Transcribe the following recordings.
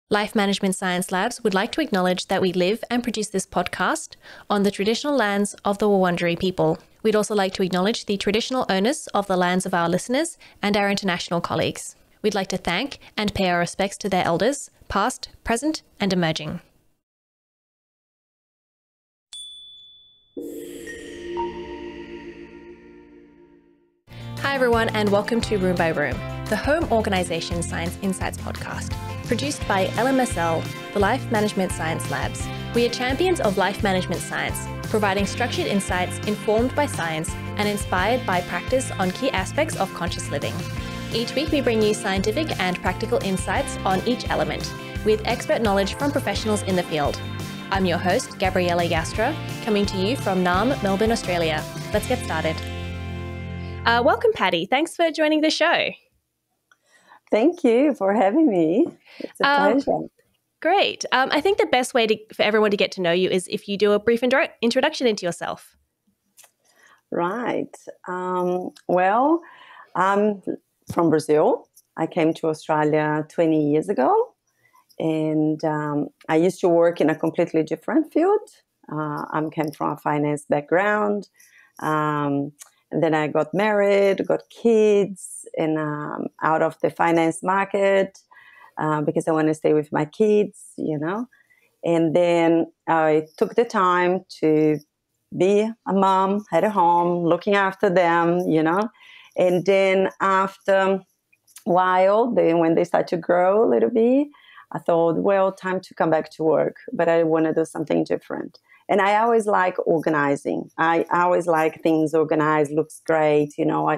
Life Management Science Labs would like to acknowledge that we live and produce this podcast on the traditional lands of the Wurundjeri people. We'd also like to acknowledge the traditional owners of the lands of our listeners and our international colleagues. We'd like to thank and pay our respects to their elders, past, present, and emerging. Hi everyone, and welcome to Room by Room, the Home Organisation Science Insights podcast, produced by LMSL, the Life Management Science Labs. We are champions of life management science, providing structured insights informed by science and inspired by practice on key aspects of conscious living. Each week we bring you scientific and practical insights on each element, with expert knowledge from professionals in the field. I'm your host, Gabriella Joustra, coming to you from Naarm, Melbourne, Australia. Let's get started. Welcome, Paty. Thanks for joining the show. Thank you for having me. It's a pleasure. Great. I think the best way for everyone to get to know you is if you do a brief introduction into yourself. Right. Well, I'm from Brazil. I came to Australia 20 years ago, and I used to work in a completely different field. I came from a finance background. And then I got married, got kids, and out of the finance market because I want to stay with my kids, you know. And then I took the time to be a mom at home, looking after them, you know. And then after a while, when they start to grow a little bit, I thought, well, time to come back to work, but I want to do something different. And I always like organizing. I always like things organized, looks great. You know,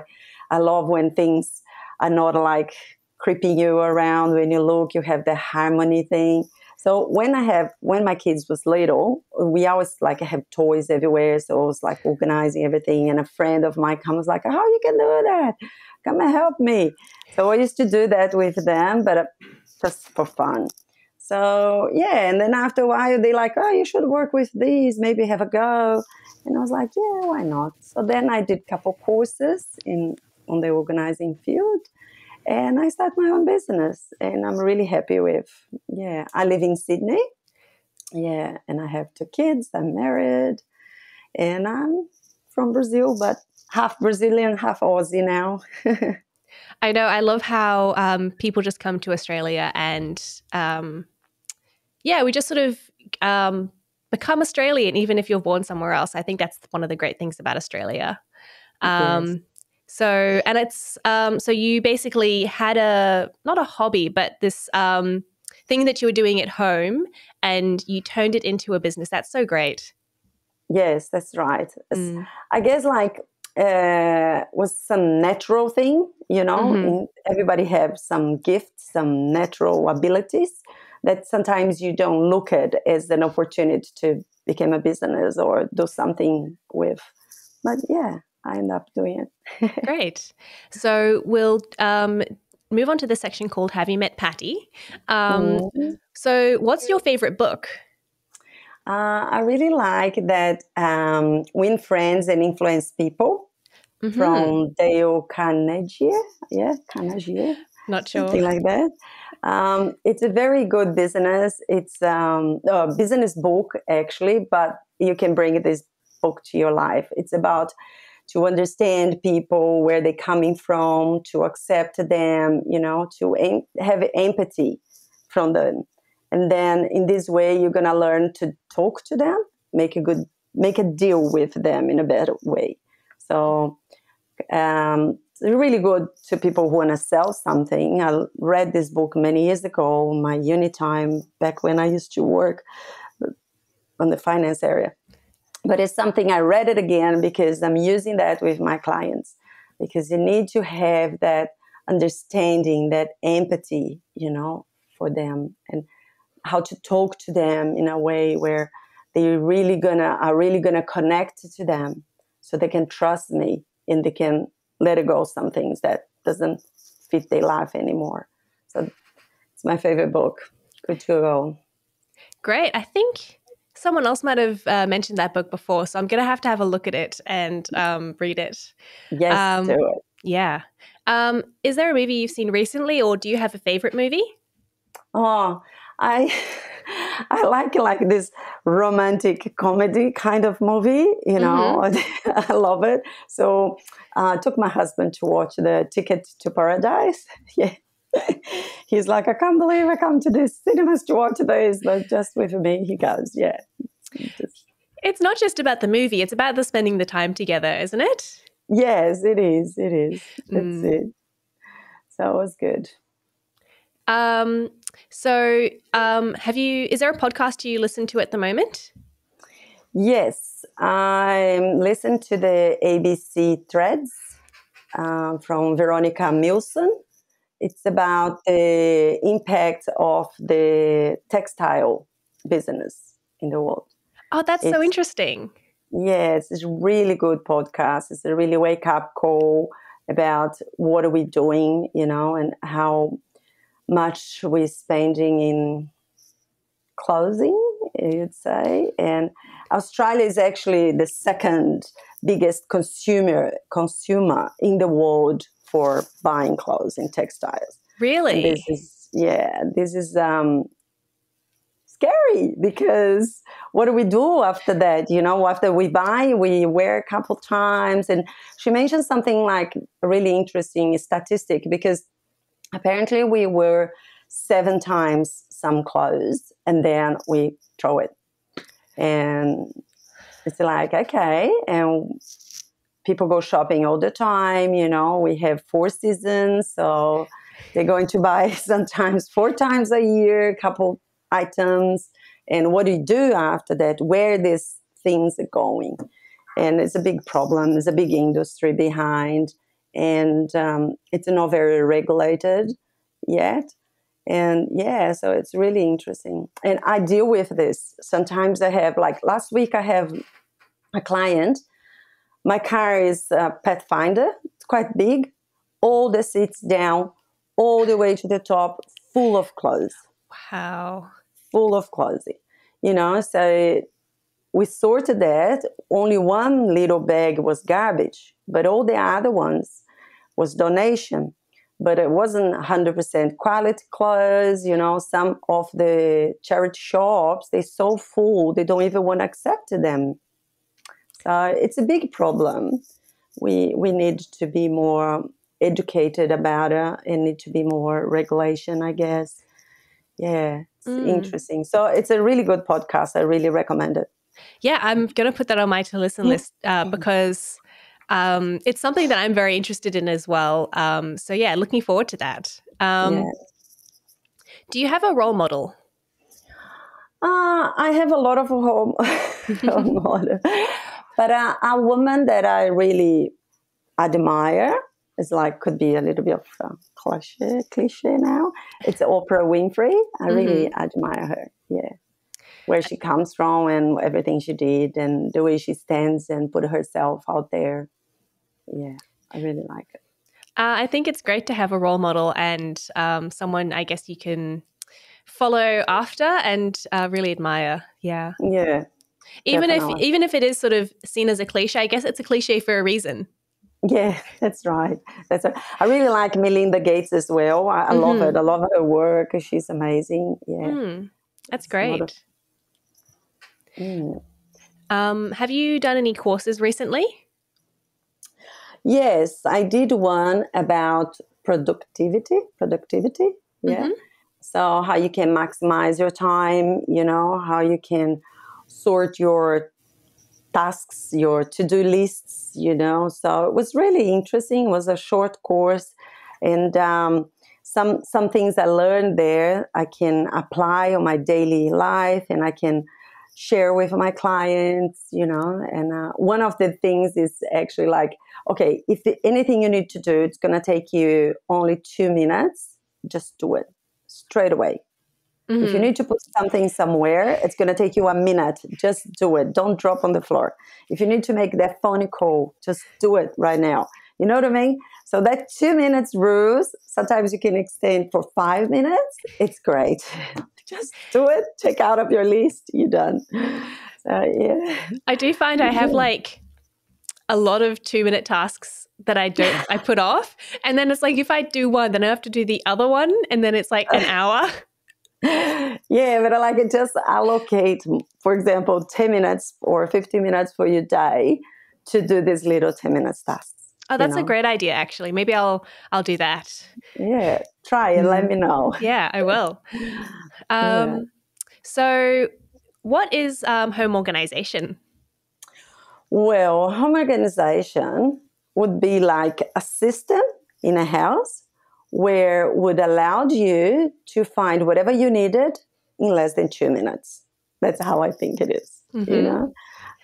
I love when things are not like creeping you around. When you look, you have the harmony thing. So when my kids was little, we always like have toys everywhere. So I was like organizing everything. And a friend of mine comes like, "How you can do that? Come and help me." So I used to do that with them, but just for fun. So, yeah, and then after a while, they're like, "Oh, you should work with these, maybe have a go." And I was like, yeah, why not? So then I did a couple courses on the organizing field, and I started my own business, and I'm really happy with, I live in Sydney, and I have 2 kids, I'm married, and I'm from Brazil, but half Brazilian, half Aussie now. I know, I love how people just come to Australia and we just sort of become Australian, even if you're born somewhere else. I think that's one of the great things about Australia. Yes. So, and it's, so you basically had not a hobby, but this thing that you were doing at home and you turned it into a business. That's so great. Yes, that's right. I guess was some natural thing, you know, Mm-hmm. Everybody have some gifts, some natural abilities that sometimes you don't look at as an opportunity to become a business or do something with. But yeah, I end up doing it. Great. So we'll move on to the section called Have You Met Paty? So what's your favorite book? I really like that Win Friends and Influence People from Dale Carnegie. Yeah, Carnegie. Not sure. Something like that. It's a very good business. It's a business book, actually, but you can bring this book to your life. It's about to understand people, where they're coming from, to accept them, you know, to have empathy from them. And then in this way, you're going to learn to talk to them, make a deal with them in a better way. So it's really good to people who want to sell something. I read this book many years ago, my uni time, back when I used to work on the finance area. But it's something I read it again because I'm using that with my clients, because you need to have that understanding, that empathy, you know, for them, and how to talk to them in a way where they're are really gonna connect to them, so they can trust me and they can let go some things that doesn't fit their life anymore. So it's my favorite book. Good to go. Great. I think someone else might have mentioned that book before, so I'm going to have a look at it and read it. Yes, do it. Yeah. Is there a movie you've seen recently, or do you have a favorite movie? Oh, I I like this romantic comedy kind of movie, you know. I love it. So I took my husband to watch the Ticket to Paradise. Yeah. He's like, I can't believe I come to this cinemas to watch this, but just with me, he goes, yeah. It's not just about the movie, it's about the spending the time together, isn't it? Yes, it is. It is. That's it. So it was good. Is there a podcast you listen to at the moment? Yes, I listened to the ABC Threads from Veronica Milson. It's about the impact of the textile business in the world. Oh, that's so interesting. Yes, it's a really good podcast. It's a really wake-up call about what are we doing, you know, and how much we're spending in clothing, you'd say. And Australia is actually the second biggest consumer in the world for buying clothes and textiles. Really? And this is scary, because what do we do after that? You know, after we buy, we wear a couple times. And she mentioned something like a really interesting statistic, because apparently we wear 7 times some clothes and then we throw it. And it's like, okay, and people go shopping all the time, you know, we have 4 seasons, so they're going to buy sometimes 4 times a year, a couple items. And what do you do after that? Where these things are going? And it's a big problem. There's a big industry behind, and it's not very regulated yet. And yeah, so it's really interesting. And I deal with this. Sometimes I have, like last week, I have a client. My car is a Pathfinder. It's quite big. All the seats down, all the way to the top, full of clothes. Wow. Full of clothes. You know, so we sorted that. Only one little bag was garbage, but all the other ones was donation. But it wasn't 100% quality clothes. You know, some of the charity shops, they're so full, they don't even want to accept them. So it's a big problem. We need to be more educated about it, and need to be more regulation, I guess. Yeah, it's interesting. So it's a really good podcast. I really recommend it. Yeah, I'm going to put that on my to listen list because it's something that I'm very interested in as well. So yeah, looking forward to that. Do you have a role model? I have a lot of role model, but a woman that I really admire is like, could be a little bit of a cliche now. It's Oprah Winfrey. I really admire her. Yeah. Where she comes from and everything she did and the way she stands and put herself out there. Yeah, I really like it. I think it's great to have a role model and someone, I guess, you can follow after and really admire. Yeah. Yeah. Even if it is sort of seen as a cliche, I guess it's a cliche for a reason. Yeah, that's right. That's right. I really like Melinda Gates as well. I love it. I love her work. She's amazing. Yeah. That's great. Have you done any courses recently? Yes, I did one about productivity. Yeah. So how you can maximize your time, you know, how you can sort your tasks, your to-do lists, you know. So it was really interesting. It was a short course, and some things I learned there I can apply on my daily life, and I can share with my clients, you know. And one of the things is actually like, okay, if anything you need to do, it's going to take you only 2 minutes, just do it straight away. If you need to put something somewhere, it's going to take you 1 minute. Just do it. Don't drop on the floor. If you need to make that phone call, just do it right now. You know what I mean? So that 2 minutes rules, sometimes you can extend for 5 minutes. It's great. Just do it. Check out of your list. You're done. So, yeah. I do find I have like a lot of 2-minute tasks that I put off. And then it's like, if I do one, then I have to do the other one. And then it's like an hour. Yeah, but like just allocate, for example, 10 minutes or 15 minutes for your day to do these little 10-minute tasks. Oh, that's a great idea, actually. Maybe I'll do that. Yeah, try it. Let me know. Yeah, I will. Yeah. So what is home organization? Well, home organization would be like a system in a house where would allow you to find whatever you needed in less than 2 minutes. That's how I think it is. You know,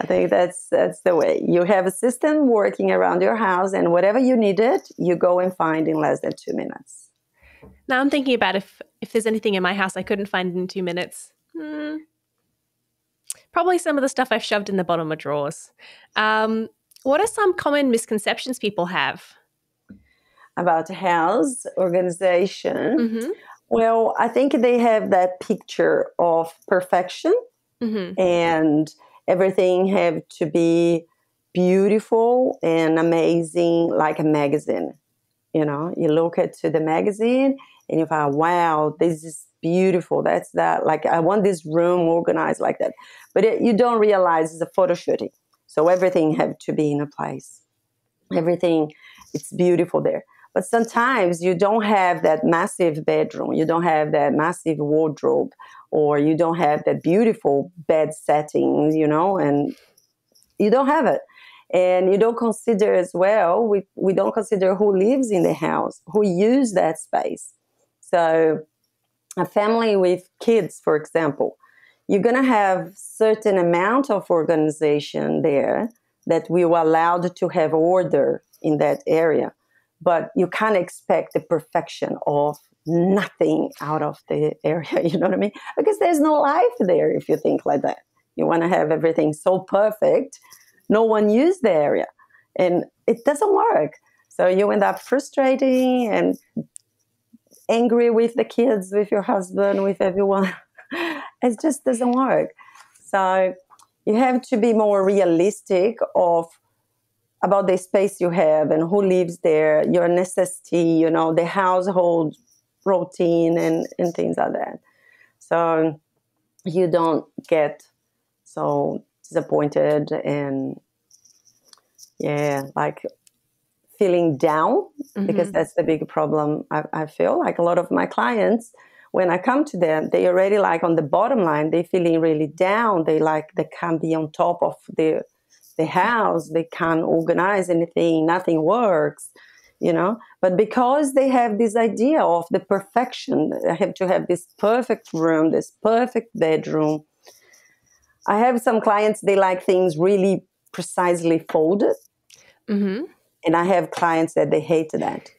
I think that's the way. You have a system working around your house, and whatever you needed, you go and find in less than 2 minutes. Now I'm thinking about if there's anything in my house I couldn't find in 2 minutes. Probably some of the stuff I've shoved in the bottom of drawers. What are some common misconceptions people have About house organization? Well, I think they have that picture of perfection and everything have to be beautiful and amazing, like a magazine. You know, you look at the magazine and you find, wow, this is beautiful. That's that. Like, I want this room organized like that. But you don't realize it's a photo shooting. So everything have to be in a place. Everything, it's beautiful there. But sometimes you don't have that massive bedroom. You don't have that massive wardrobe, or you don't have that beautiful bed setting, you know, and you don't have it. And you don't consider as well, we don't consider who lives in the house, who use that space. So a family with kids, for example, you're going to have certain amount of organization there that we were allowed to have order in that area. But you can't expect the perfection of nothing out of the area, you know what I mean? Because there's no life there if you think like that. You want to have everything so perfect, no one used the area, and it doesn't work. So you end up frustrating and angry with the kids, with your husband, with everyone. It just doesn't work. So you have to be more realistic about the space you have and who lives there, your necessity, you know, the household routine and things like that. So you don't get so disappointed and like feeling down, because that's the big problem. I feel like a lot of my clients, when I come to them, they already like on the bottom line, they feeling really down. They can't be on top of the house. They can't organize anything. Nothing works, you know. But because they have this idea of the perfection, I have to have this perfect room, this perfect bedroom. I have some clients, they like things really precisely folded. And I have clients that they hate that.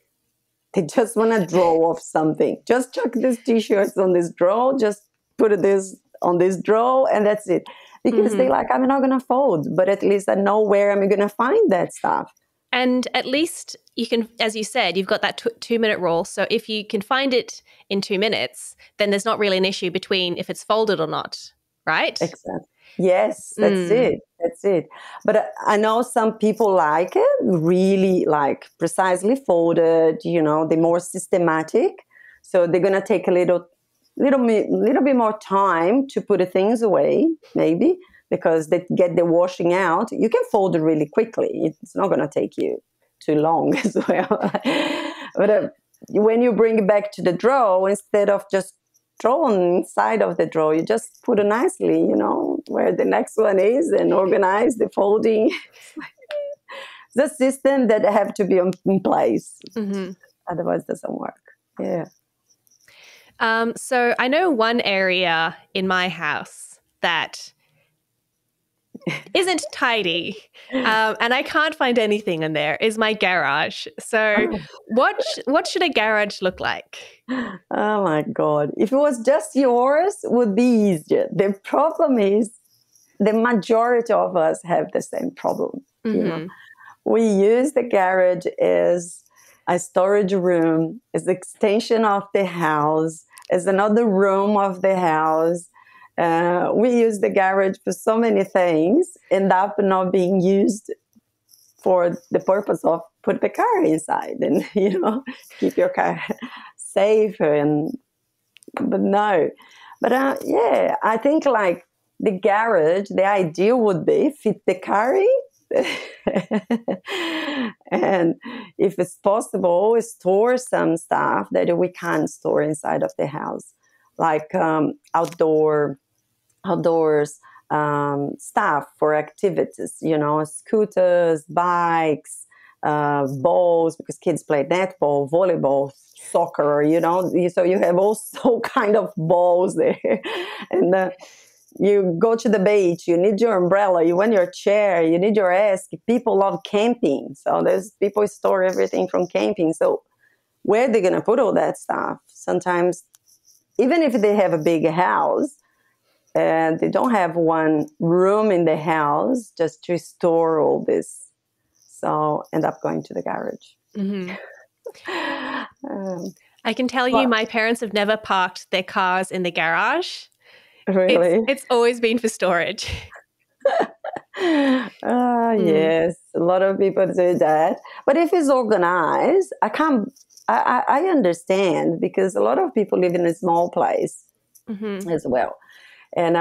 They just want to draw off something. Just chuck these T-shirts on this drawer, just put this on this drawer, and that's it. Because they like, I'm not going to fold, but at least I know where I'm going to find that stuff. And at least you can, as you said, you've got that 2-minute rule. So if you can find it in 2 minutes, then there's not really an issue between if it's folded or not, right? Exactly. Yes, that's it. That's it. But I know some people like it, really like precisely folded, you know, they're more systematic. So they're going to take a little bit more time to put the things away, maybe, because they get the washing out. You can fold it really quickly. It's not going to take you too long as well. But when you bring it back to the drawer, instead of just thrown inside of the drawer, you just put it nicely, you know, where the next one is, and organize the folding. The system that have to be in place. Otherwise it doesn't work. Yeah. So I know one area in my house that isn't tidy, and I can't find anything in there, is my garage. So what should a garage look like? Oh my God. If it was just yours, it would be easier. The problem is the majority of us have the same problem. You know? We use the garage as a storage room, as an extension of the house, as another room of the house. We use the garage for so many things, end up not being used for the purpose of put the car inside and, you know, keep your car safe. But no. But yeah, I think like the garage, the ideal would be fit the car in. And if it's possible, store some stuff that we can't store inside of the house, like outdoors stuff for activities, scooters, bikes, balls, because kids play netball, volleyball, soccer, so you have also kind of balls there. And you go to the beach, you need your umbrella, you want your chair, you need your desk. People love camping, so there's people store everything from camping. So where are they going to put all that stuff? Sometimes, even if they have a big house, and they don't have one room in the house just to store all this, so end up going to the garage. Mm-hmm. I can tell you, my parents have never parked their cars in the garage. Really? It's always been for storage. Yes, a lot of people do that. But if it's organized, I understand, because a lot of people live in a small place as well. And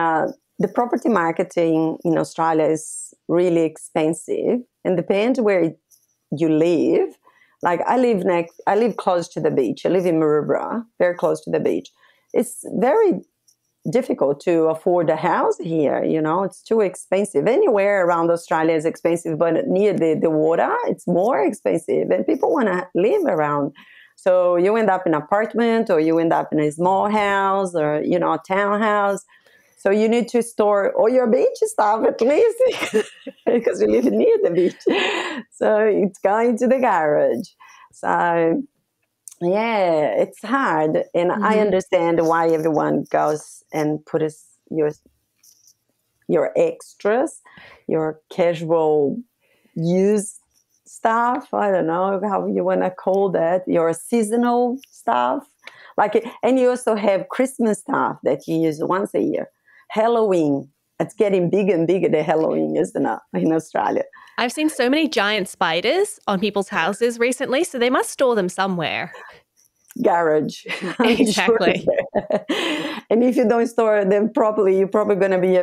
the property marketing in Australia is really expensive, and depends where you live. Like I live close to the beach. I live in Maroubra, very close to the beach. It's very difficult to afford a house here. It's too expensive. Anywhere around Australia is expensive, but near the water, it's more expensive, and people want to live around. So you end up in an apartment, or you end up in a small house, or a townhouse. So you need to store all your beach stuff at least, because you live near the beach. So it's going to the garage. So yeah, it's hard. And I understand why everyone goes and puts your extras, your casual use stuff. I don't know how you want to call that. Your seasonal stuff. And you also have Christmas stuff that you use once a year. Halloween. It's getting bigger and bigger, the Halloween, isn't it, in Australia? I've seen so many giant spiders on people's houses recently, so they must store them somewhere. Garage. Exactly. Sure. And if you don't store them properly, you're probably going to be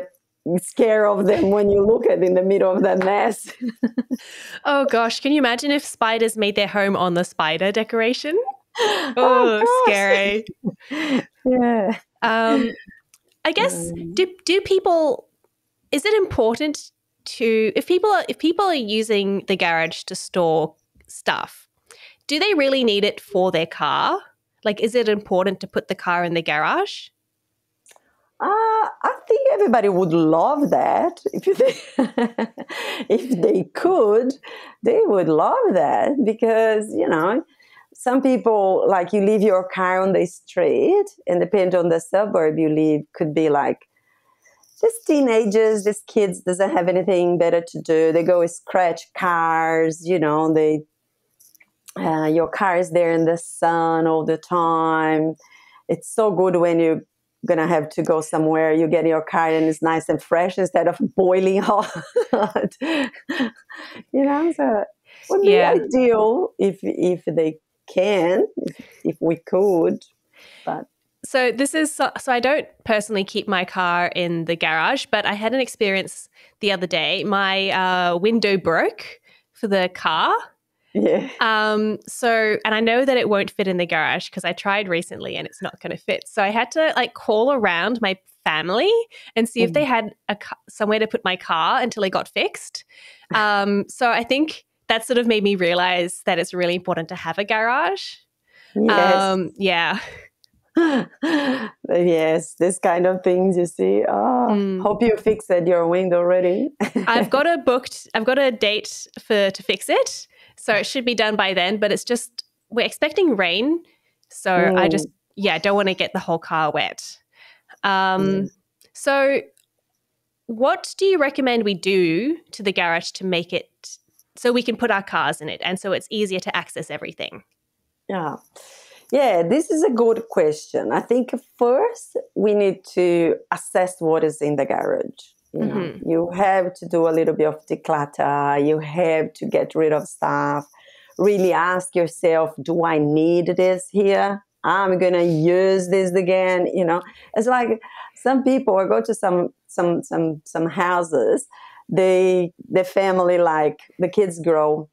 scared of them when you look at in the middle of that mess. Oh gosh, can you imagine if spiders made their home on the spider decoration? Oh, scary. Yeah. I guess do people, is it important to, if people are using the garage to store stuff, do they really need it for their car? Like, is it important to put the car in the garage? I think everybody would love that. If they could, they would love that, because, some people, like, you leave your car on the street, and depending on the suburb you live, could be like, these teenagers, these kids doesn't have anything better to do. They go scratch cars, your car is there in the sun all the time. It's so good when you're going to have to go somewhere, you get your car and it's nice and fresh instead of boiling hot. So it would be ideal if they can, if we could. But so I don't personally keep my car in the garage, but I had an experience the other day. My window broke for the car. Yeah. And I know that it won't fit in the garage because I tried recently and it's not going to fit. So I had to call around my family and see if they had somewhere to put my car until it got fixed. So I think that sort of made me realize that it's really important to have a garage. Yes. Yeah. Yes, this kind of things, you see. Hope you fixed your window already. I've got a date to fix it. So it should be done by then, but it's just, we're expecting rain. So I just, don't want to get the whole car wet. So what do you recommend we do to the garage to make it so we can put our cars in it and so it's easier to access everything? Yeah, this is a good question. I think first we need to assess what is in the garage. You have to do a little bit of declutter. You have to get rid of stuff. Really ask yourself, do I need this here? I'm going to use this again. You know, it's like some people, I go to some houses, the family, like the kids grow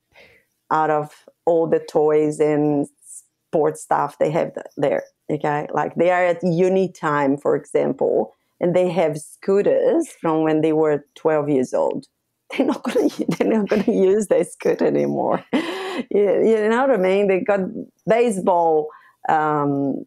out of all the toys and sports stuff they have there. Okay. Like they are at uni time, for example, and they have scooters from when they were 12 years old. They're not gonna use their scooter anymore. You know what I mean? They got baseball bats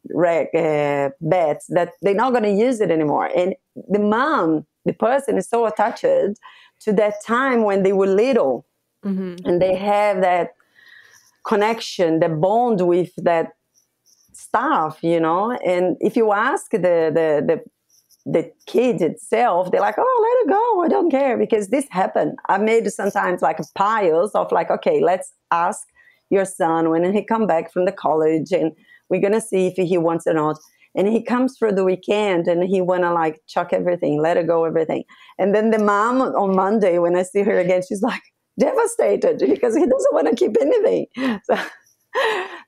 that they're not gonna use it anymore. And the person is so attached to that time when they were little, and they have that connection, the bond with that stuff, you know. And if you ask the kid itself, they're like, oh, let it go, I don't care, because this happened. I made sometimes like piles of like, okay, let's ask your son when he come back from the college, and we're gonna see if he wants it or not. And he comes for the weekend and he wanna like chuck everything, let it go, everything. And then the mom on Monday, when I see her again, she's like devastated because he doesn't want to keep anything.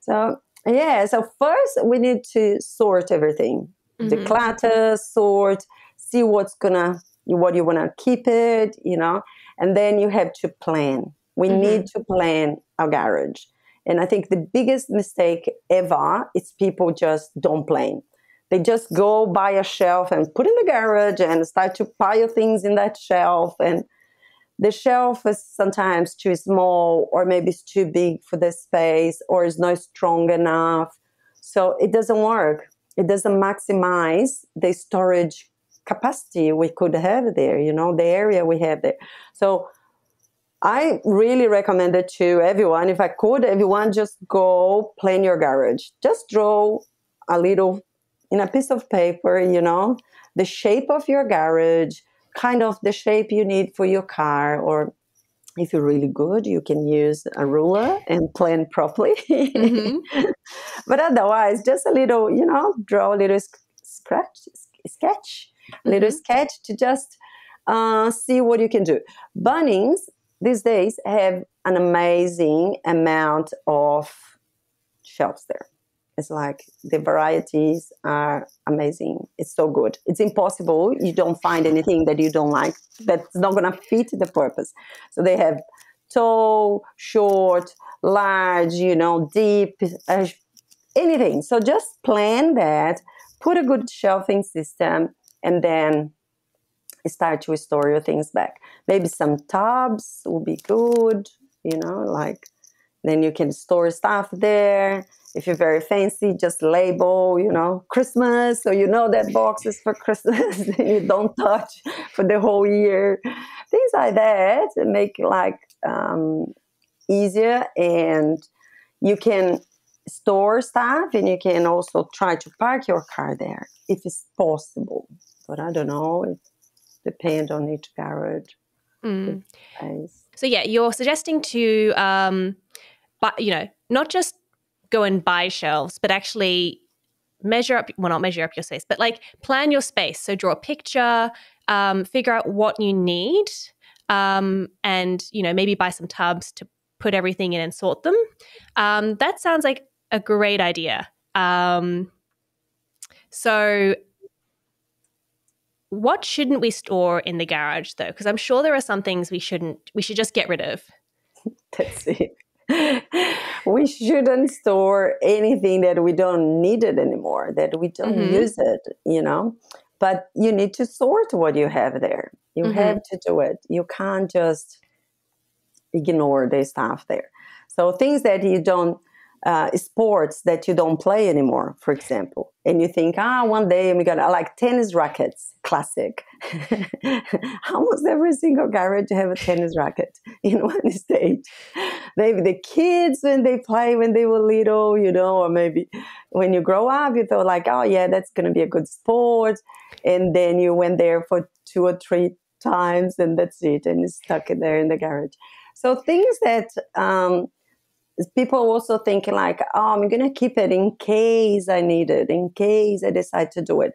So yeah, so first we need to sort everything. Declutter, sort, see what you want to keep it, you know, and then you have to plan. We need to plan our garage. And I think the biggest mistake ever is people just don't plan. They just go buy a shelf and put in the garage and start to pile things in that shelf. And the shelf is sometimes too small, or maybe it's too big for the space, or is not strong enough. So it doesn't work. It doesn't maximize the storage capacity we could have there, you know, the area we have there. So I really recommend it to everyone. If I could, everyone just go plan your garage. Just draw a little in a piece of paper, you know, the shape of your garage, kind of the shape you need for your car, or if you're really good, you can use a ruler and plan properly. But otherwise, just a little, you know, draw a little sketch, a little sketch to just see what you can do. Bunnings these days have an amazing amount of shelves there. It's like the varieties are amazing. It's so good. It's impossible. You don't find anything that you don't like that's not going to fit the purpose. So they have tall, short, large, you know, deep, anything. So just plan that, put a good shelving system, and then start to store your things back. Maybe some tubs will be good, you know, like then you can store stuff there. If you're very fancy, just label, you know, Christmas, so you know that box is for Christmas and you don't touch for the whole year. Things like that make like easier, and you can store stuff, and you can also try to park your car there if it's possible. But I don't know, it depends on each garage. So yeah, you're suggesting to, but you know, not just go and buy shelves, but actually not measure up your space, but like plan your space. So draw a picture, figure out what you need, and, you know, maybe buy some tubs to put everything in and sort them. That sounds like a great idea. So what shouldn't we store in the garage though? Because I'm sure there are some things we should just get rid of. That's it. We shouldn't store anything that we don't need it anymore, that we don't use it, you know. But you need to sort what you have there. You have to do it. You can't just ignore the stuff there. So things that you don't, sports that you don't play anymore, for example, and you think, one day I'm gonna, like tennis rackets, classic. Almost every single garage have a tennis racket in one stage. Maybe the kids, when they play when they were little, you know, or maybe when you grow up, you thought like, oh yeah, that's gonna be a good sport, and then you went there for 2 or 3 times, and that's it, and it's stuck in there in the garage. So things that people also thinking like, I'm going to keep it in case I need it, in case I decide to do it.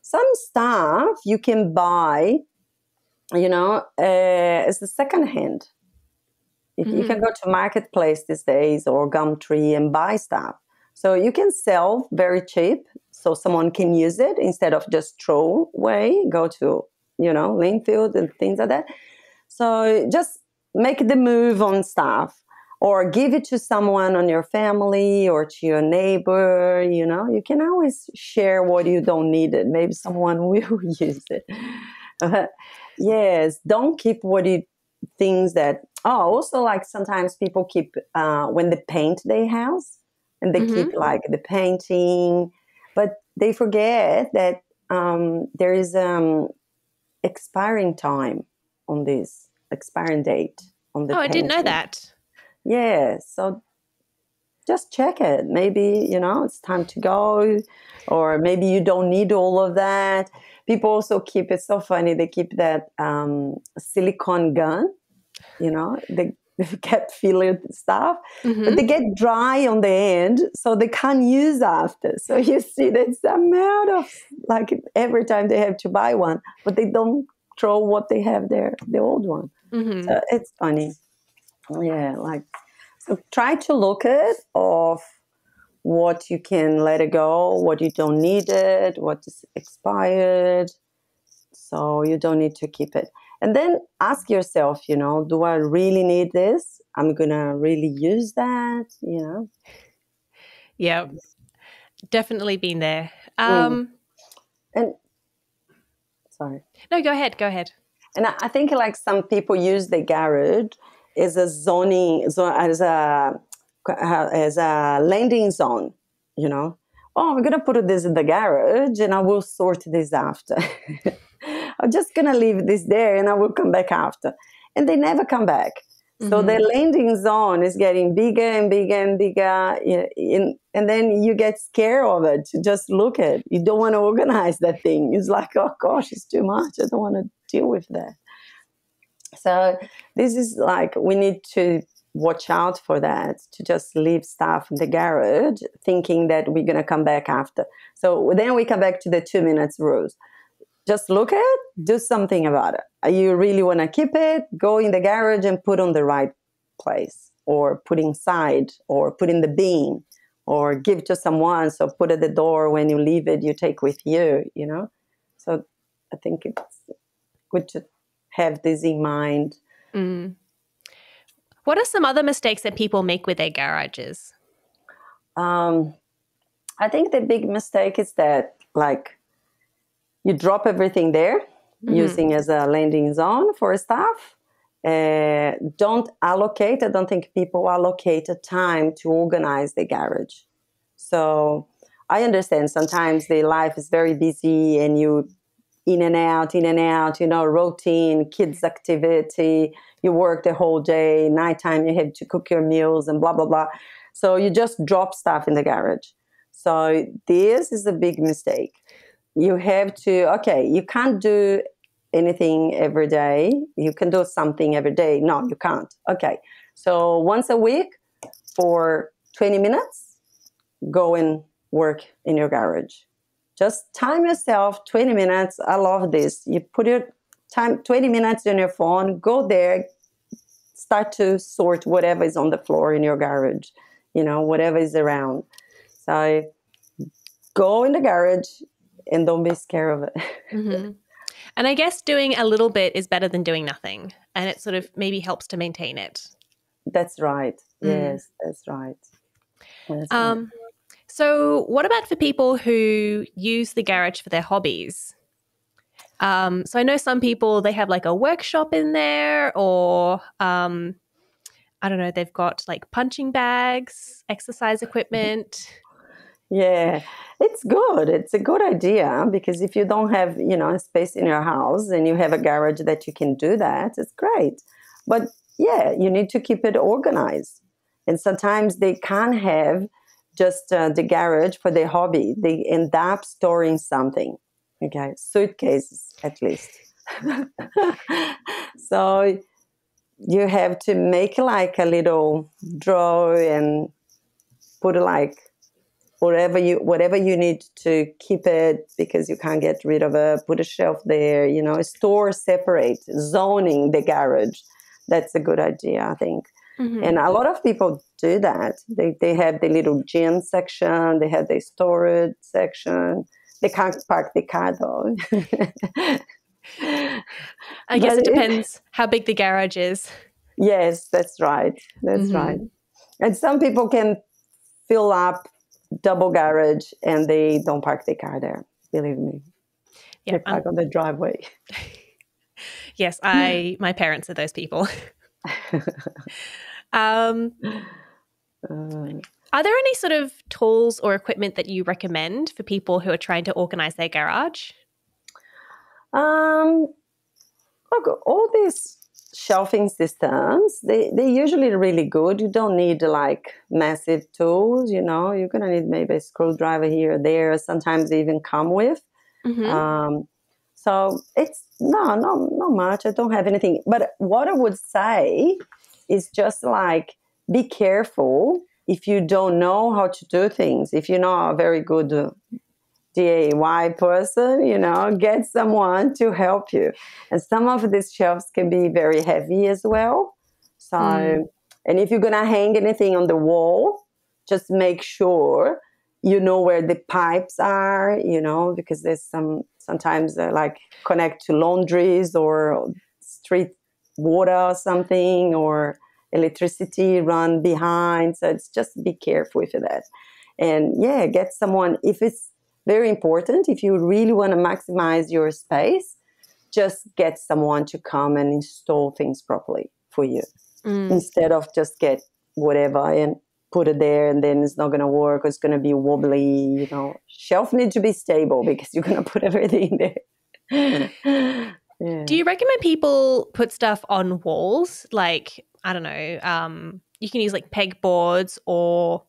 Some stuff you can buy, you know, as a second hand. You can go to Marketplace these days or Gumtree and buy stuff. So you can sell very cheap so someone can use it instead of just throw away, go to, landfill and things like that. So just make the move on stuff, or give it to someone on your family or to your neighbor. You can always share what you don't need it. Maybe someone will use it. Yes, don't keep things that, also like sometimes people keep, when they paint their house, and they keep like the painting, but they forget that there is expiring time on this, expiring date on the Oh, I painting. didn't know that. Yeah, so just check it. Maybe, it's time to go, or maybe you don't need all of that. People also keep, it's so funny, they keep that silicone gun, they get filler stuff, but they get dry on the end, so they can't use after. So you see that's the amount of, like, every time they have to buy one, but they don't throw what they have there, the old one. So it's funny. Yeah, like, so try to look at of what you can let it go, what you don't need it, what is expired, so you don't need to keep it. And then ask yourself, do I really need this? I'm going to really use that, Yeah, definitely been there. And sorry. No, go ahead. And I think like some people use the garage as a as a landing zone, Oh, I'm going to put this in the garage and I will sort this after. I'm just going to leave this there and I will come back after. And they never come back. So the landing zone is getting bigger and bigger and bigger. And then you get scared of it. Just look at it. You don't want to organize that thing. It's like, oh gosh, it's too much. I don't want to deal with that. So this is like, we need to watch out for that, to just leave stuff in the garage thinking that we're going to come back after. So then we come back to the 2 minutes rules. Just look at it, do something about it. You really want to keep it, go in the garage and put on the right place, or put inside, or put in the bin, or give to someone. So put at the door when you leave it, you take with you, So I think it's good to have this in mind. What are some other mistakes that people make with their garages? I think the big mistake is that, like, you drop everything there, using as a landing zone for stuff. Don't allocate. I don't think people allocate a time to organize the garage. So I understand sometimes the life is very busy and you in and out, routine, kids activity, you work the whole day, nighttime you have to cook your meals and blah, blah, blah. So you just drop stuff in the garage. So this is a big mistake. You have to, you can't do anything every day. You can do something every day. No, you can't. Okay. So once a week for 20 minutes, go and work in your garage. Just time yourself 20 minutes. I love this. You put your time 20 minutes on your phone, go there, start to sort whatever is on the floor in your garage, whatever is around. So go in the garage and don't be scared of it. And I guess doing a little bit is better than doing nothing. And it sort of maybe helps to maintain it. That's right. Yes, that's right. Right. So what about for people who use the garage for their hobbies? So I know some people, they have like a workshop in there, or I don't know, they've got like punching bags, exercise equipment. Yeah, it's good. It's a good idea, because if you don't have, a space in your house and you have a garage that you can do that, it's great. But yeah, you need to keep it organized. And sometimes they can't have just the garage for their hobby. They end up storing something. Okay, suitcases at least. So you have to make like a little drawer and put like whatever you need to keep it, because you can't get rid of it. Put a shelf there, store separate, zoning the garage. That's a good idea, I think. And a lot of people do that. They have the little gym section, they have the storage section. They can't park the car though. I guess it depends how big the garage is. Yes, that's right. That's right. And some people can fill up double garage and they don't park the car there. Believe me. Yeah, they park on the driveway. Yes, my parents are those people. Are there any sort of tools or equipment that you recommend for people who are trying to organize their garage? Look, all these shelving systems, they're usually really good. You don't need like massive tools, you know. You're going to need maybe a screwdriver here or there. Sometimes they even come with. So it's not much. I don't have anything. But what I would say is just like, be careful if you don't know how to do things. If you're not a very good DIY person, you know, get someone to help you. And some of these shelves can be very heavy as well. So, and if you're going to hang anything on the wall, just make sure you know where the pipes are, you know, because there's sometimes like connect to laundries or street water or something, or electricity run behind. So it's just be careful with that. And yeah, get someone, if it's very important, if you really want to maximize your space, just get someone to come and install things properly for you instead of just get whatever and put it there and then it's not going to work, or it's going to be wobbly, you know. Shelf needs to be stable because you're going to put everything there. Yeah. Do you recommend people put stuff on walls? Like, I don't know, you can use like pegboards or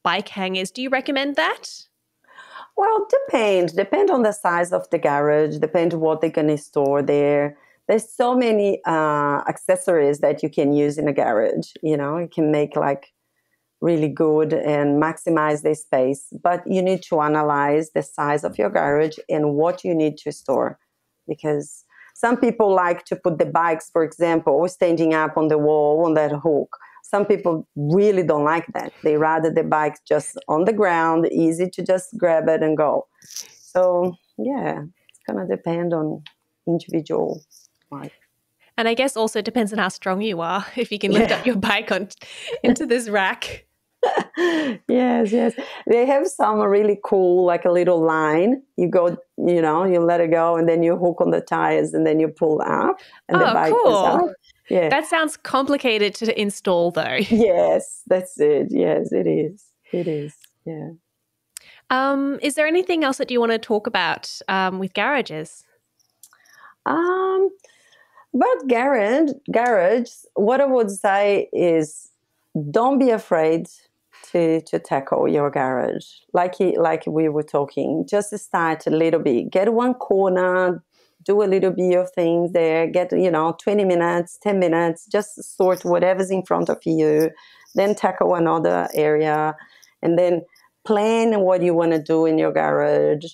bike hangers. Do you recommend that? Well, depend on the size of the garage, depend what they're going to store there. There's so many accessories that you can use in a garage, you know. You can make like really good and maximize the space, but you need to analyze the size of your garage and what you need to store, because some people like to put the bikes, for example, standing up on the wall on that hook. Some people really don't like that. They rather the bike just on the ground, easy to just grab it and go. So yeah, it's gonna depend on individual life. And I guess also depends on how strong you are, if you can lift up your bike into this rack. Yes. They have some really cool, like a little line. You go, you know, you let it go and then you hook on the tires and then you pull up and the bike goes out. Yeah. That sounds complicated to install though. Yes, that's it. Yes, it is. It is. Yeah. Is there anything else that you want to talk about with garages? About garage, what I would say is don't be afraid to tackle your garage. Like we were talking, just start a little bit. Get one corner, do a little bit of things there. Get, 20 minutes, 10 minutes, just sort whatever's in front of you. Then tackle another area. And then plan what you want to do in your garage.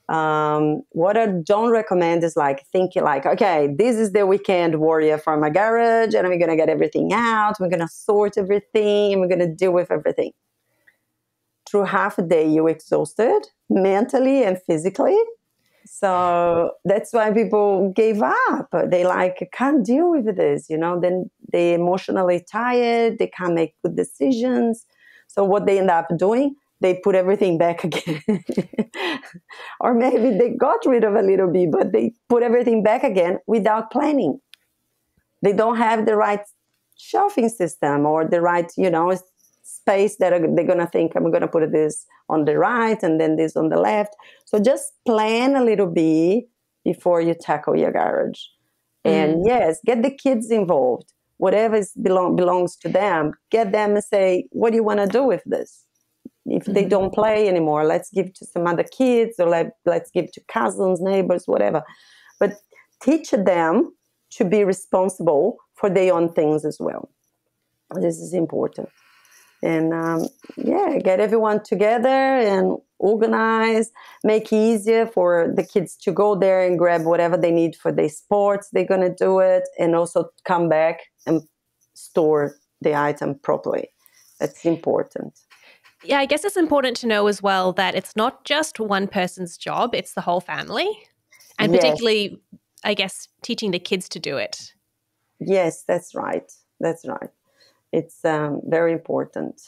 What I don't recommend is thinking okay, this is the weekend warrior for my garage and we're going to get everything out. We're going to sort everything and we're going to deal with everything. Through half a day, you're exhausted mentally and physically. So that's why people gave up. They can't deal with this, then they're emotionally tired. They can't make good decisions. So what they end up doing, they put everything back again. Or maybe they got rid of a little bit, but they put everything back again without planning. They don't have the right shelving system or the right, space that they're going to think, I'm going to put this on the right and then this on the left. So just plan a little bit before you tackle your garage. And yes, get the kids involved. Whatever belongs to them, get them and say, what do you want to do with this? If they don't play anymore, let's give to some other kids or let's give to cousins, neighbors, whatever. But teach them to be responsible for their own things as well. This is important. And get everyone together and organize, make it easier for the kids to go there and grab whatever they need for their sports. They're going to do it and also come back and store the item properly. That's important. Yeah, I guess it's important to know as well that it's not just one person's job, it's the whole family. And Yes. particularly, I guess, teaching the kids to do it. Yes, that's right. That's right. It's very important.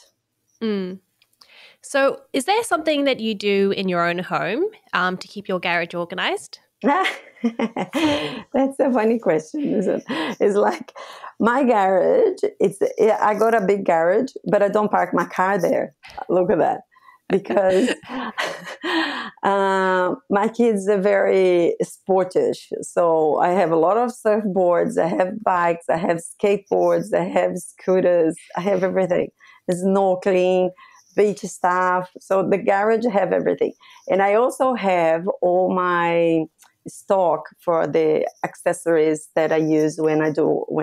Mm. So is there something that you do in your own home to keep your garage organized? That's a funny question, isn't it? It's like my garage, I got a big garage, but I don't park my car there. Look at that. Because my kids are very sportish. So I have a lot of surfboards, I have bikes, I have skateboards, I have scooters, I have everything. Snorkeling, beach stuff. So the garage I have everything. And I also have all my stock for the accessories that I use when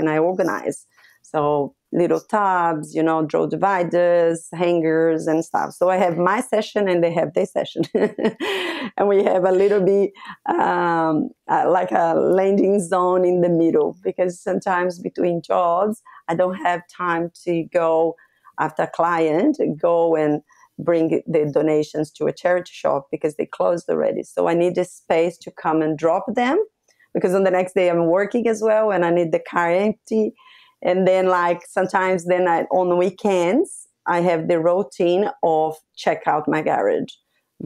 I organize. So little tubs, drawer dividers, hangers and stuff. So I have my session and they have their session. And we have a little bit like a landing zone in the middle, because sometimes between jobs, I don't have time to go after a client, go and bring the donations to a charity shop because they closed already. So I need a space to come and drop them, because on the next day I'm working as well and I need the car empty. And then sometimes on the weekends, I have the routine of check out my garage,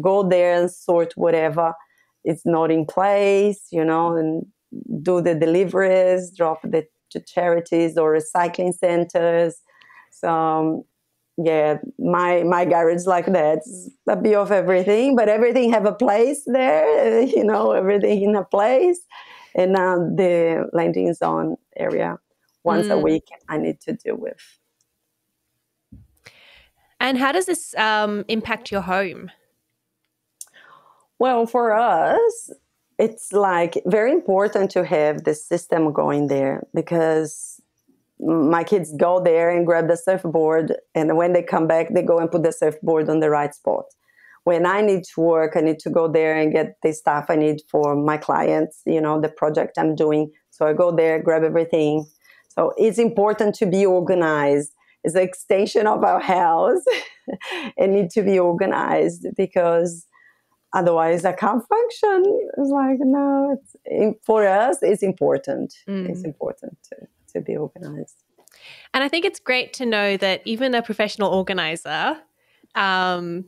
go there and sort whatever is not in place, and do the deliveries, drop the to charities or recycling centers. So yeah, my garage like that. It's a bit of everything, but everything have a place there, everything in a place. And the landing zone area, once a week, I need to deal with. And how does this impact your home? Well, for us, it's very important to have the system going there, because my kids go there and grab the surfboard, and when they come back, they go and put the surfboard on the right spot. When I need to work, I need to go there and get the stuff I need for my clients, the project I'm doing. So I go there, grab everything. So it's important to be organized. It's an extension of our house. It needs to be organized, because otherwise I can't function. It's no, for us, it's important. It's important to be organized. And I think it's great to know that even a professional organizer, I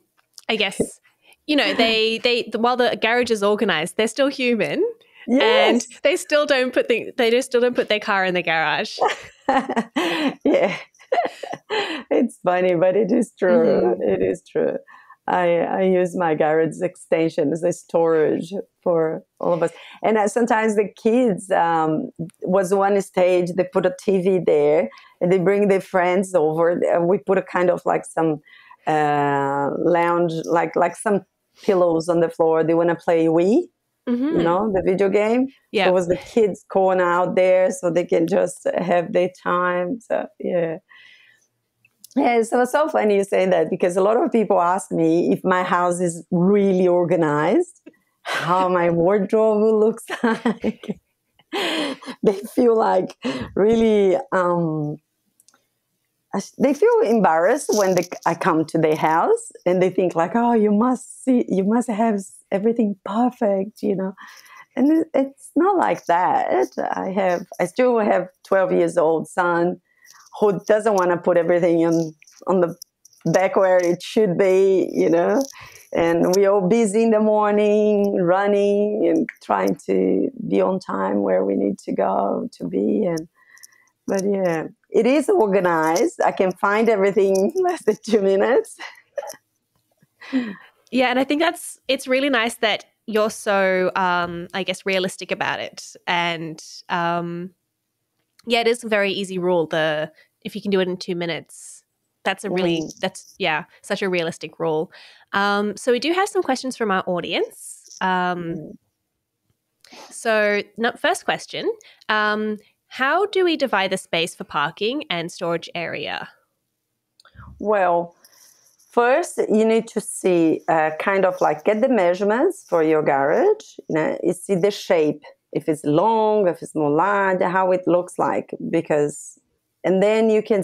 guess, they while the garage is organized, they're still human. Yes. And they still don't put their car in the garage. Yeah. It's funny, but it is true. Mm-hmm. It is true. I use my garage extension as a storage for all of us. And sometimes the kids, was one stage, they put a TV there and they bring their friends over. We put a kind of some lounge, like some pillows on the floor. They want to play Wii, the video game. Yeah. So it was the kids corner out there so they can just have their time. So, yeah. Yeah, so it's so funny you say that, because a lot of people ask me if my house is really organized, how my wardrobe looks like. They feel really, they feel embarrassed when I come to their house, and they think oh, you must have everything perfect, And it's not like that. I still have 12 years old son who doesn't want to put everything on the back where it should be, and we're all busy in the morning, running and trying to be on time where we need to go to be. But yeah, it is organized. I can find everything in less than 2 minutes. Yeah, and I think it's really nice that you're so, I guess, realistic about it. And it is a very easy rule. If you can do it in 2 minutes, that's such a realistic rule. So we do have some questions from our audience. So first question, how do we divide the space for parking and storage area? Well, first you need to see get the measurements for your garage. You see the shape, if it's long, if it's more large, how it looks like, and then you can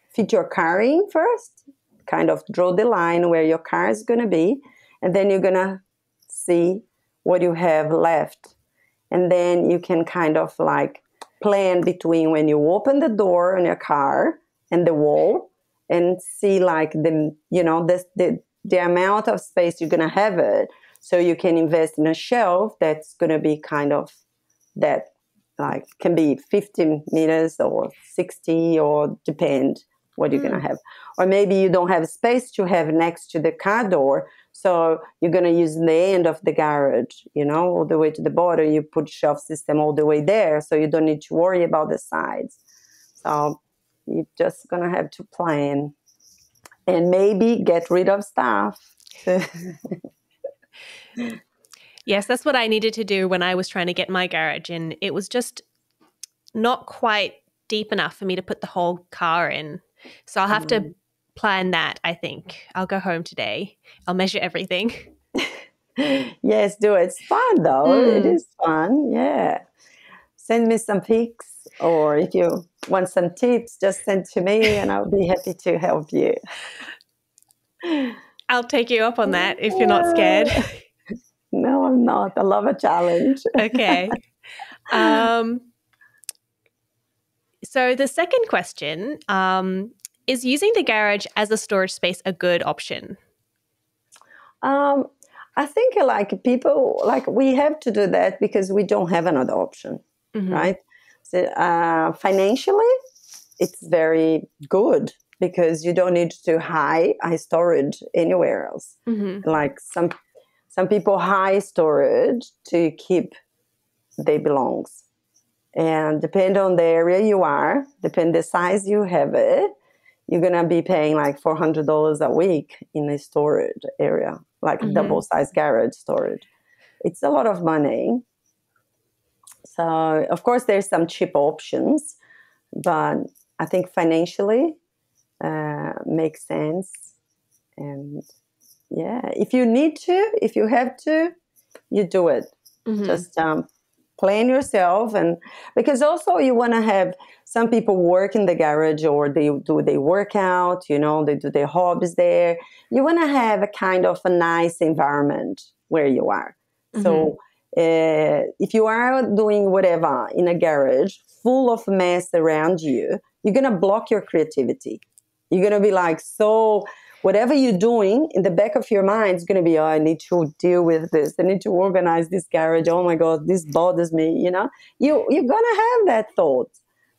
fit your car in first, kind of draw the line where your car is going to be, and then you're going to see what you have left. And then you can kind of like plan between when you open the door in your car and the wall, and see like the amount of space you're going to have it. So you can invest in a shelf that's going to be kind of that, like can be 50 meters or 60, or depend what you're going to have. Or maybe you don't have space to have next to the car door, so you're going to use the end of the garage, all the way to the bottom. You put shelf system all the way there, so you don't need to worry about the sides. So you're just going to have to plan and maybe get rid of stuff. Yes, that's what I needed to do when I was trying to get my garage, and it was just not quite deep enough for me to put the whole car in. So I'll have to plan that, I think. I'll go home today. I'll measure everything. Yes, do it. It's fun, though. It is fun, yeah. Send me some pics, or if you want some tips, just send to me and I'll be happy to help you. I'll take you up on that if you're not scared. No, I'm not. I love a challenge. Okay. So the second question, is using the garage as a storage space a good option? I think people, we have to do that because we don't have another option, right? So financially, it's very good because you don't need to hide storage anywhere else. Like some people hide storage to keep their belongs. And depend on the area you are, depend the size you have it, you're going to be paying like $400 a week in a storage area, like double-sized garage storage. It's a lot of money. So, of course, there's some cheap options, but I think financially makes sense. And, yeah, if you need to, if you have to, you do it. Just plan yourself, and because also you want to have some people work in the garage, or they work out, they do their hobbies there. You want to have a kind of a nice environment where you are. So if you are doing whatever in a garage full of mess around you, you're going to block your creativity. You're going to be like, so whatever you're doing in the back of your mind is going to be, oh, I need to deal with this. I need to organize this garage. Oh my God, this bothers me. You're going to have that thought.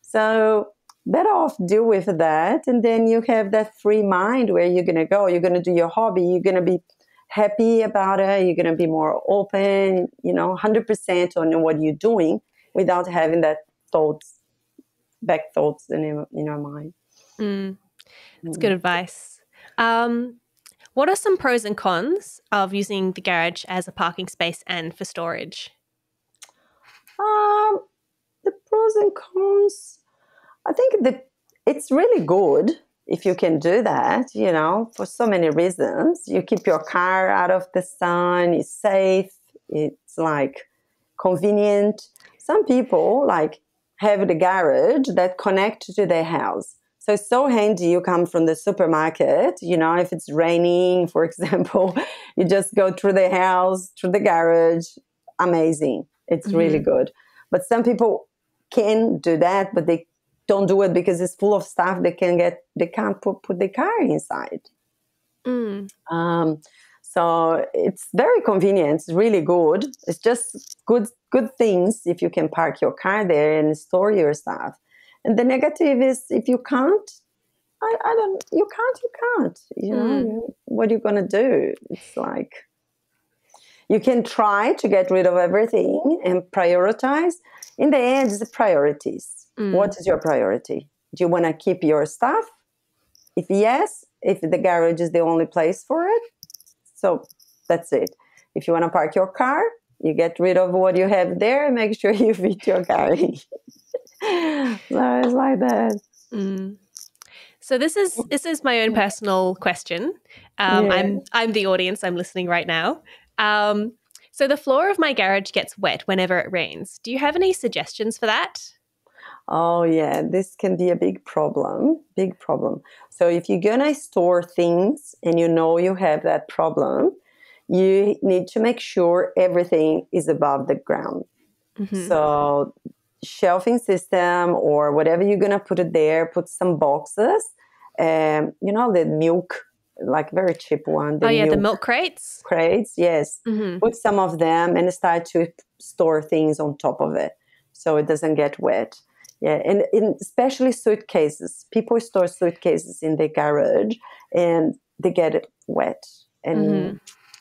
So better off deal with that. And then you have that free mind where you're going to go. You're going to do your hobby. You're going to be happy about it. You're going to be more open, 100% on what you're doing without having that back thoughts in your mind. That's good advice. What are some pros and cons of using the garage as a parking space and for storage? The pros and cons, I think it's really good if you can do that, for so many reasons. You keep your car out of the sun, it's safe, it's like convenient. Some people have the garage that connect to their house. So it's so handy. You come from the supermarket, if it's raining, for example, you just go through the house, through the garage. Amazing. It's really good. But some people can do that, but they don't do it because it's full of stuff they can't put the car inside. So it's very convenient. It's really good. It's just good things if you can park your car there and store your stuff. And the negative is if you can't, you can't. What are you going to do? It's like you can try to get rid of everything and prioritize. In the end, it's the priorities. What is your priority? Do you want to keep your stuff? If yes, if the garage is the only place for it, so that's it. If you want to park your car, you get rid of what you have there and make sure you fit your car in. So it's like that. So this is my own personal question. I'm the audience. I'm listening right now. So the floor of my garage gets wet whenever it rains. Do you have any suggestions for that? Oh, yeah, this can be a big problem, big problem. So if you're going to store things and you know you have that problem, you need to make sure everything is above the ground. So shelving system or whatever you're going to put it there, put some boxes, you know, the milk, like very cheap one. The milk crates? Crates, yes. Put some of them and start to store things on top of it so it doesn't get wet. Yeah, and especially suitcases. People store suitcases in their garage and they get it wet. And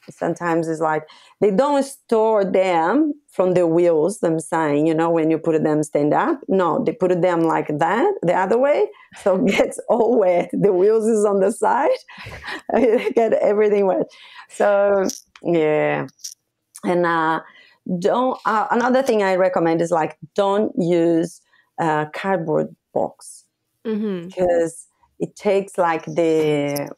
sometimes it's like they don't store them from the wheels, them saying, you know, when you put them stand up. No, they put them like that, the other way. So it gets all wet. The wheels is on the side. They get everything wet. So, yeah. And another thing I recommend is like don't use cardboard box because it takes like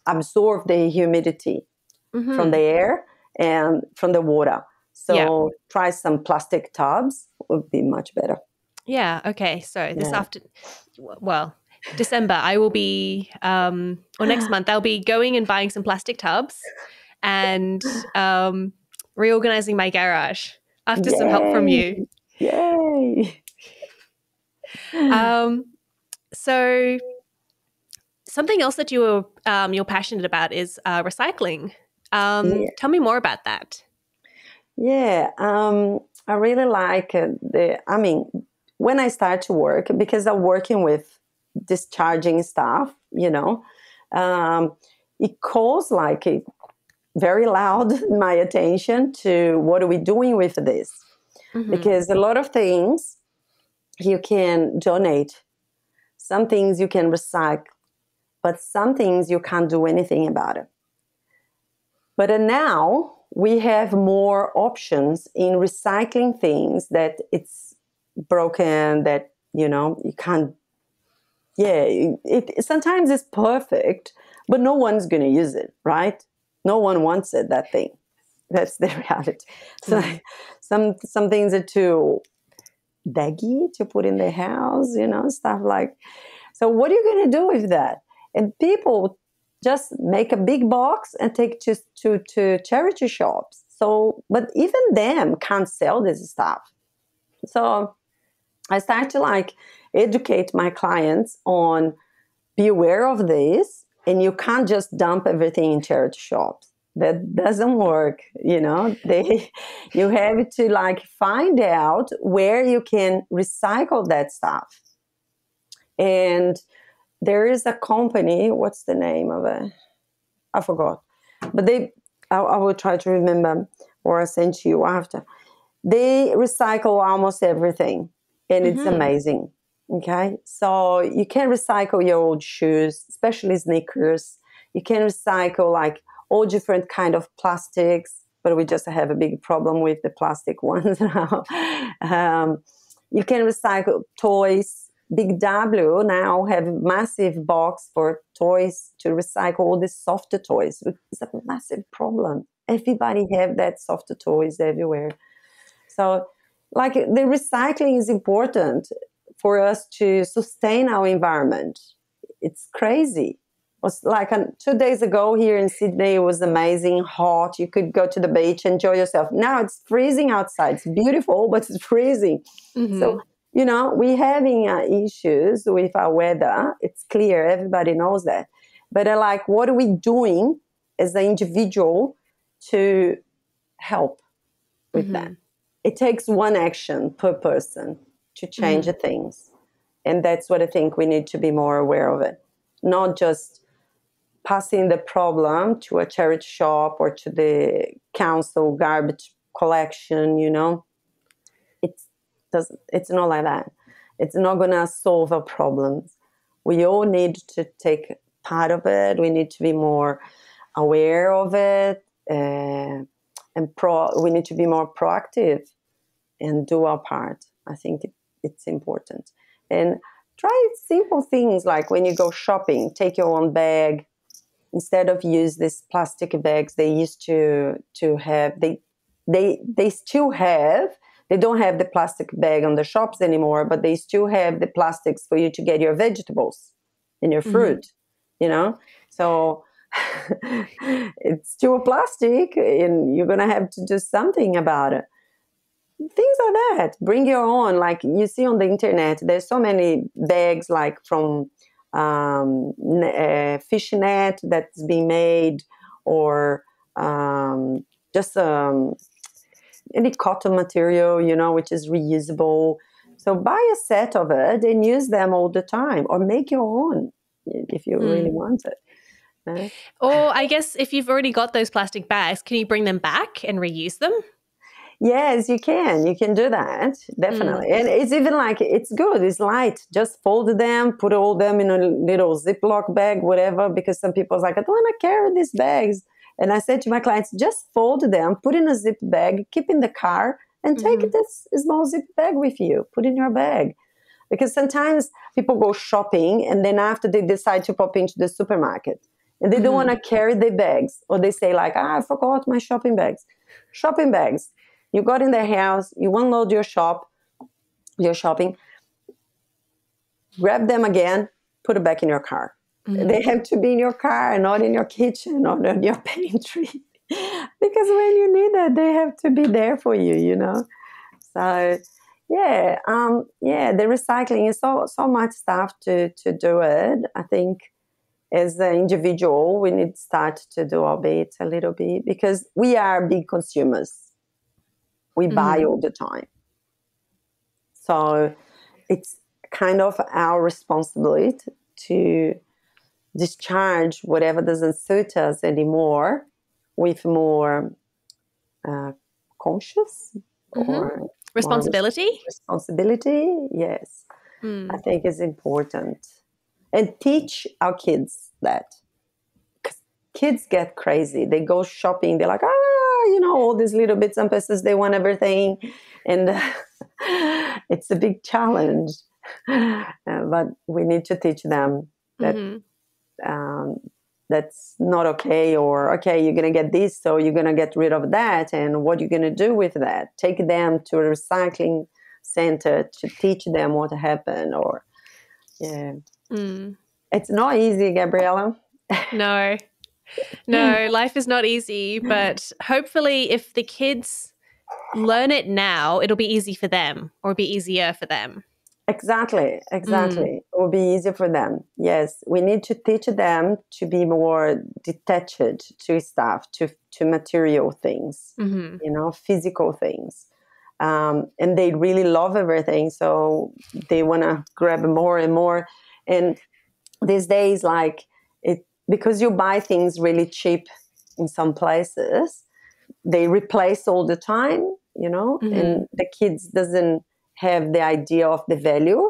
absorb the humidity from the air and from the water. So try some plastic tubs would be much better. Yeah. Okay. So December, I will be, or next month, I'll be going and buying some plastic tubs and reorganizing my garage after some help from you. Yay! So something else that you're passionate about is recycling. Tell me more about that. Yeah, I really like when I start to work, because I'm working with discharging stuff, you know, it calls like very loud my attention to what are we doing with this? Because a lot of things you can donate, some things you can recycle, but some things you can't do anything about it. But now we have more options in recycling things that it's broken, that, you know, you can't, it sometimes it's perfect, but no one's going to use it, right? No one wants it, that thing. That's the reality. So some things are too daggy to put in the house, you know, stuff like. So what are you going to do with that? And people just make a big box and take to charity shops. So, but even them can't sell this stuff. So I start to like educate my clients on be aware of this, and you can't just dump everything in charity shops. That doesn't work, you know. You have to like find out where you can recycle that stuff. And there is a company, what's the name of it? I forgot. But I will try to remember, or I'll send to you after. They recycle almost everything, and it's amazing. Okay? So you can recycle your old shoes, especially sneakers. You can recycle like all different kind of plastics, but we just have a big problem with the plastic ones now. You can recycle toys. Big W now have a massive box for toys to recycle all these softer toys. It's a massive problem. Everybody have that softer toys everywhere. So like the recycling is important for us to sustain our environment. It's crazy. It was like 2 days ago here in Sydney, it was amazing, hot. You could go to the beach, enjoy yourself. Now it's freezing outside. It's beautiful, but it's freezing. So, you know, we're having issues with our weather. It's clear. Everybody knows that. But like, what are we doing as an individual to help with that? It takes one action per person to change the things. And that's what I think we need to be more aware of it. Not just passing the problem to a charity shop or to the council garbage collection, you know. It's not like that. It's not going to solve our problems. We all need to take part of it. We need to be more aware of it, and we need to be more proactive and do our part. I think it's important. And try simple things like when you go shopping, take your own bag instead of use these plastic bags they used to have. They still have they don't have the plastic bag on the shops anymore, but they still have the plastics for you to get your vegetables and your fruit, you know? So it's still plastic, and you're going to have to do something about it. Things like that. Bring your own. Like you see on the internet, there's so many bags like from fish net that's being made, or just any cotton material, you know, which is reusable. So buy a set of it and use them all the time, or make your own if you really want it. Or I guess if you've already got those plastic bags, can you bring them back and reuse them? Yes, you can. You can do that, definitely. And it's even like, it's good. It's light. Just fold them, put all them in a little Ziploc bag, whatever, because some people are like, I don't want to carry these bags. And I said to my clients, just fold them, put in a zip bag, keep in the car, and take this small zip bag with you. Put in your bag. Because sometimes people go shopping, and then after they decide to pop into the supermarket, and they don't want to carry their bags. Or they say like, I forgot my shopping bags. Shopping bags. You got in the house, you unload your shopping, grab them again, put it back in your car. They have to be in your car and not in your kitchen or in your pantry. Because when you need it, they have to be there for you, you know. So, the recycling is so much stuff to do it. I think as an individual, we need to start to do our bit a little bit, because we are big consumers. We buy all the time. So it's kind of our responsibility to discharge whatever doesn't suit us anymore with more conscious or responsibility. Responsibility, yes. I think is important. And teach our kids that. 'Cause kids get crazy. They go shopping. They're like, you know, all these little bits and pieces. They want everything. And it's a big challenge. But we need to teach them that that's not okay. Or, okay, you're going to get this, so you're going to get rid of that. And what you're going to do with that? Take them to a recycling center to teach them what happened. Or, It's not easy, Gabriella. No, life is not easy, but hopefully if the kids learn it now, it'll be easy for them, or be easier for them. Exactly. It will be easier for them. Yes, we need to teach them to be more detached to stuff, to material things, you know, physical things. And they really love everything, so they want to grab more and more. And these days, like, because you buy things really cheap in some places, they replace all the time, you know, and the kids doesn't have the idea of the value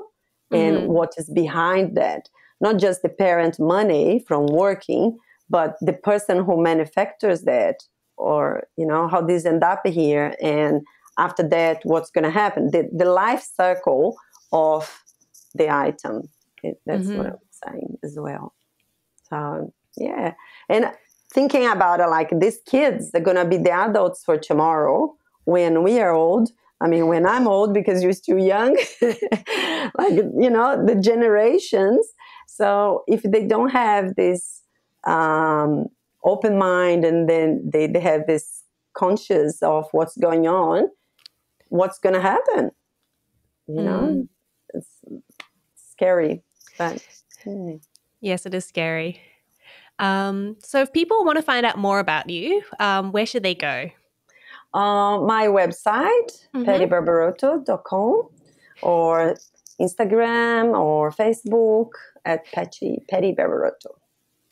and what is behind that. Not just the parent money from working, but the person who manufactures that, or, you know, how these end up here. And after that, what's going to happen? The life cycle of the item. That's what I'm saying as well. So, yeah. And thinking about it, like, these kids are going to be the adults for tomorrow when we are old. I mean, when I'm old, because you're still young, like, you know, the generations. So if they don't have this open mind, and then they have this conscious of what's going on, what's going to happen? You know, it's scary. But yes, it is scary. So if people want to find out more about you, where should they go? My website, patybarbarotto.com, or Instagram or Facebook at Paty Barbarotto.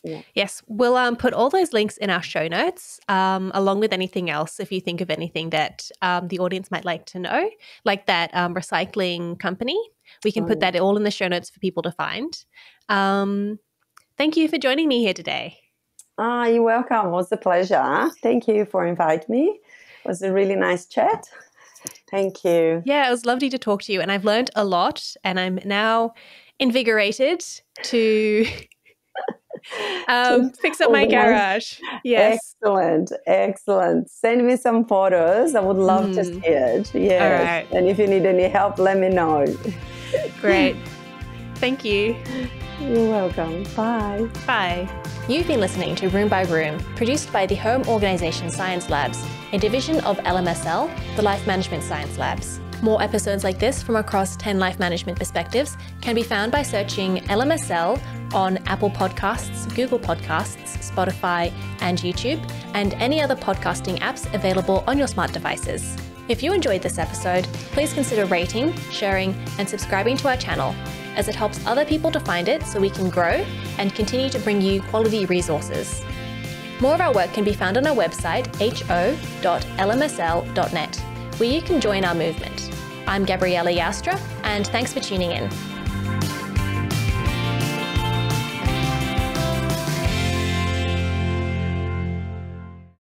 Yeah. Yes, we'll put all those links in our show notes, along with anything else if you think of anything that the audience might like to know, like that recycling company. We can put that all in the show notes for people to find. Thank you for joining me here today. You're welcome. It was a pleasure. Thank you for inviting me. It was a really nice chat. Thank you. Yeah, it was lovely to talk to you, and I've learned a lot, and I'm now invigorated to Fix up my garage. Yes. Excellent. Send me some photos. I would love to see it. Yes. All right. And if you need any help, let me know. Great. Thank you. You're welcome. Bye. Bye. You've been listening to Room by Room, produced by the Home Organisation Science Labs, a division of LMSL, the Life Management Science Labs. More episodes like this from across 10 life management perspectives can be found by searching LMSL on Apple Podcasts, Google Podcasts, Spotify, and YouTube, and any other podcasting apps available on your smart devices. If you enjoyed this episode, please consider rating, sharing, and subscribing to our channel, as it helps other people to find it so we can grow and continue to bring you quality resources. More of our work can be found on our website, ho.lmsl.net, where you can join our movement. I'm Gabriella Joustra, and thanks for tuning in.